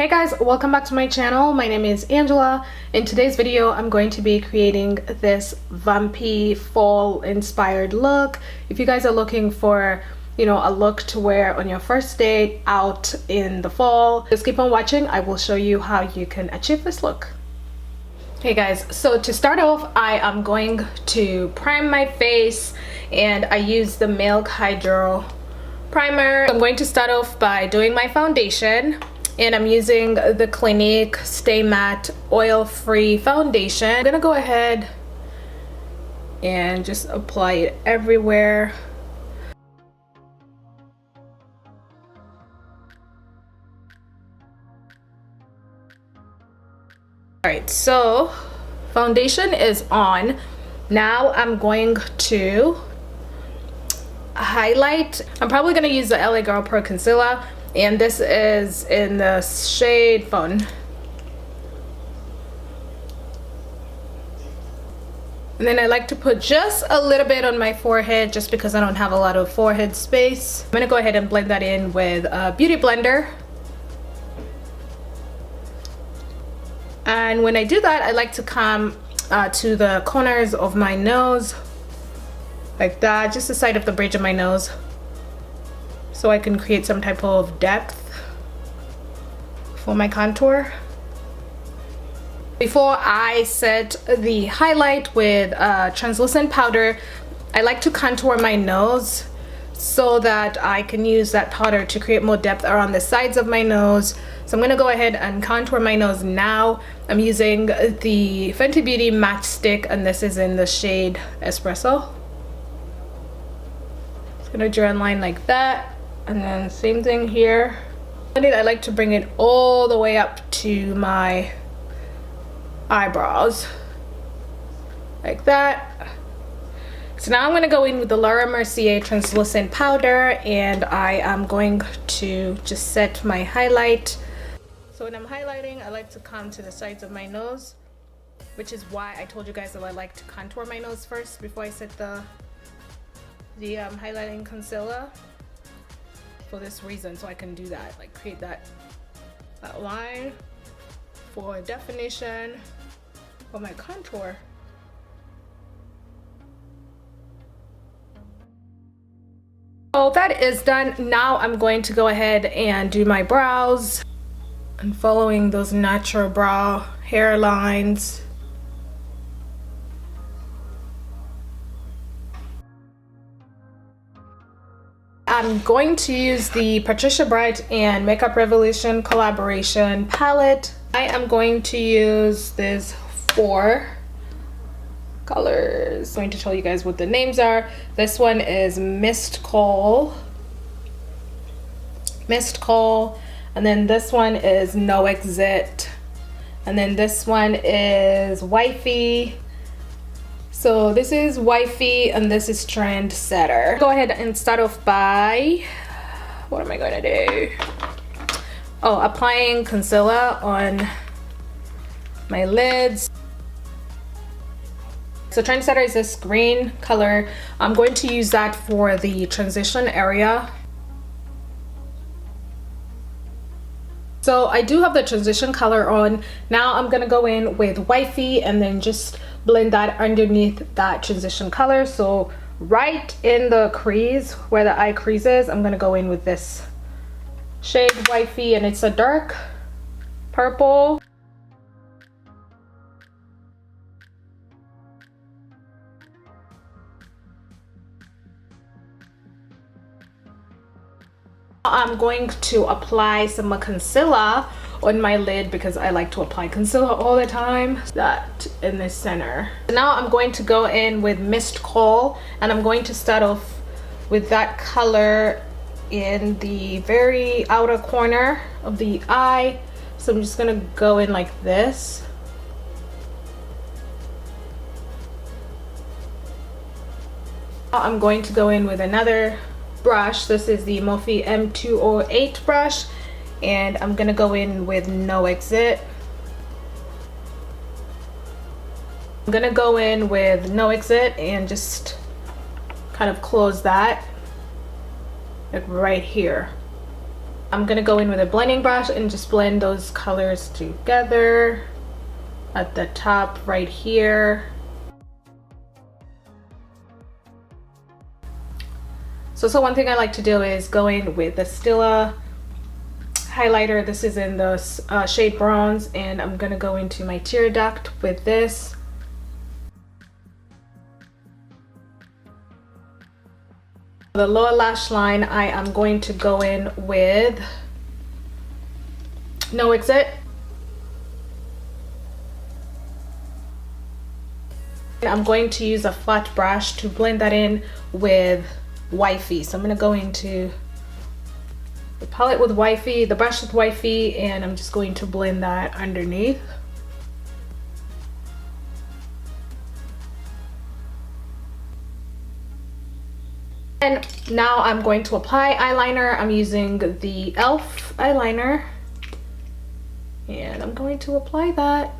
Hey guys, welcome back to my channel. My name is Angela. In today's video, I'm going to be creating this vampy fall inspired look. If you guys are looking for, a look to wear on your first date out in the fall, just keep on watching. I will show you how you can achieve this look. Hey guys, so to start off, I am going to prime my face and I use the Milk Hydro Primer. I'm going to start off by doing my foundation. And I'm using the Clinique Stay Matte Oil-Free Foundation. I'm gonna go ahead and just apply it everywhere. Alright, so foundation is on. Now I'm going to highlight. I'm probably gonna use the LA Girl Pro Concealer. And this is in the shade Fawn. And then I like to put just a little bit on my forehead just because I don't have a lot of forehead space. I'm gonna go ahead and blend that in with a beauty blender. And when I do that, I like to come to the corners of my nose like that, just the side of the bridge of my nose, so I can create some type of depth for my contour. Before I set the highlight with translucent powder, I like to contour my nose so that I can use that powder to create more depth around the sides of my nose. So I'm gonna go ahead and contour my nose now. I'm using the Fenty Beauty Match Stick, and this is in the shade Espresso. Just gonna draw a line like that. And then same thing here. I like to bring it all the way up to my eyebrows like that. So now I'm going to go in with the Laura Mercier translucent powder, and I am going to just set my highlight. So when I'm highlighting, I like to come to the sides of my nose, which is why I told you guys that I like to contour my nose first before I set the highlighting concealer. For this reason, so I can do that, like create that line for definition for my contour. So that is done. Now I'm going to go ahead and do my brows and following those natural brow hairlines. I'm going to use the Patricia Bright and Makeup Revolution collaboration palette. I am going to use these 4 colors. I'm going to tell you guys what the names are. This one is Mist Call, and then this one is No Exit, and then this one is Wifey. So this is Wifey and this is Trendsetter. Go ahead and start off by, what am I going to do? Oh, applying concealer on my lids. So Trendsetter is this green color. I'm going to use that for the transition area. So I do have the transition color on. Now I'm gonna go in with Wifey and then just blend that underneath that transition color. So right in the crease where the eye crease is, I'm gonna go in with this shade Wifey, and it's a dark purple. I'm going to apply some concealer on my lid because I like to apply concealer all the time. That in the center. Now I'm going to go in with Mist Call, and I'm going to start off with that color in the very outer corner of the eye. So I'm just gonna go in like this. I'm going to go in with another brush. This is the Morphe M208 brush, and I'm gonna go in with No Exit. I'm gonna go in with No Exit and just kind of close that like right here. I'm gonna go in with a blending brush and just blend those colors together at the top right here. So one thing I like to do is go in with the Stila highlighter. This is in the shade bronze, and I'm gonna go into my tear duct with this. The lower lash line, I am going to go in with No Exit. I'm going to use a flat brush to blend that in with Wifey. So I'm going to go into the palette with Wifey, the brush with Wifey, and I'm just going to blend that underneath. And now I'm going to apply eyeliner. I'm using the e.l.f. eyeliner, and I'm going to apply that.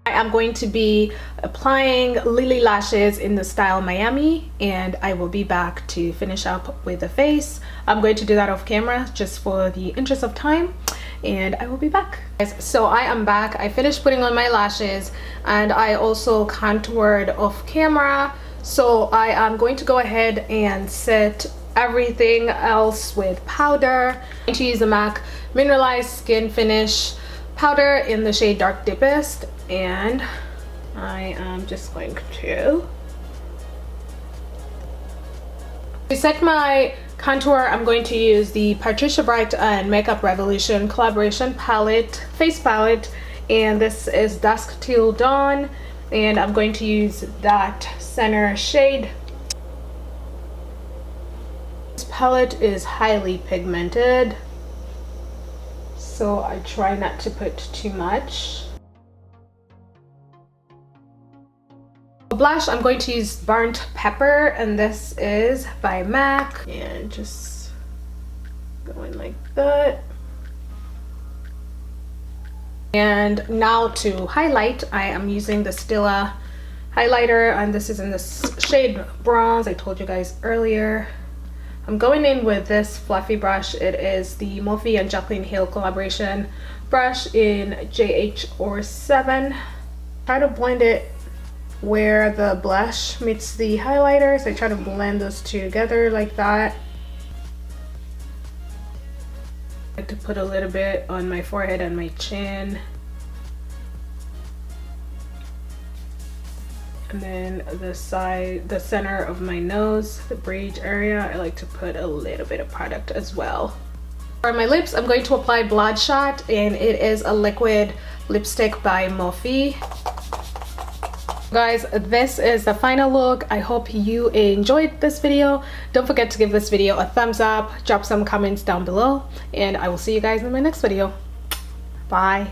I'm going to be applying Lily lashes in the style Miami, and I will be back to finish up with the face. I'm going to do that off camera just for the interest of time, and I will be back. So I am back. I finished putting on my lashes, and I also contoured off camera. So I am going to go ahead and set everything else with powder. I'm going to use the MAC Mineralized Skin Finish powder in the shade Dark Deepest, and I am just going to set my contour. I'm going to use the Patricia Bright and Makeup Revolution collaboration palette, face palette, and this is Dusk Till Dawn, and I'm going to use that center shade. This palette is highly pigmented, so I try not to put too much. Blush, I'm going to use Burnt Pepper, and this is by MAC, and just going like that. And now to highlight, I am using the Stila highlighter, and this is in the shade Bronze, I told you guys earlier. I'm going in with this fluffy brush. It is the Morphe and Jaclyn Hill collaboration brush in JH07. Try to blend it where the blush meets the highlighter, so I try to blend those two together like that. I like to put a little bit on my forehead and my chin, and then the side, the center of my nose, the bridge area, I like to put a little bit of product as well. For my lips, I'm going to apply Bloodshot, and it is a liquid lipstick by Morphe. Guys, this is the final look. I hope you enjoyed this video. Don't forget to give this video a thumbs up, drop some comments down below, and I will see you guys in my next video. Bye.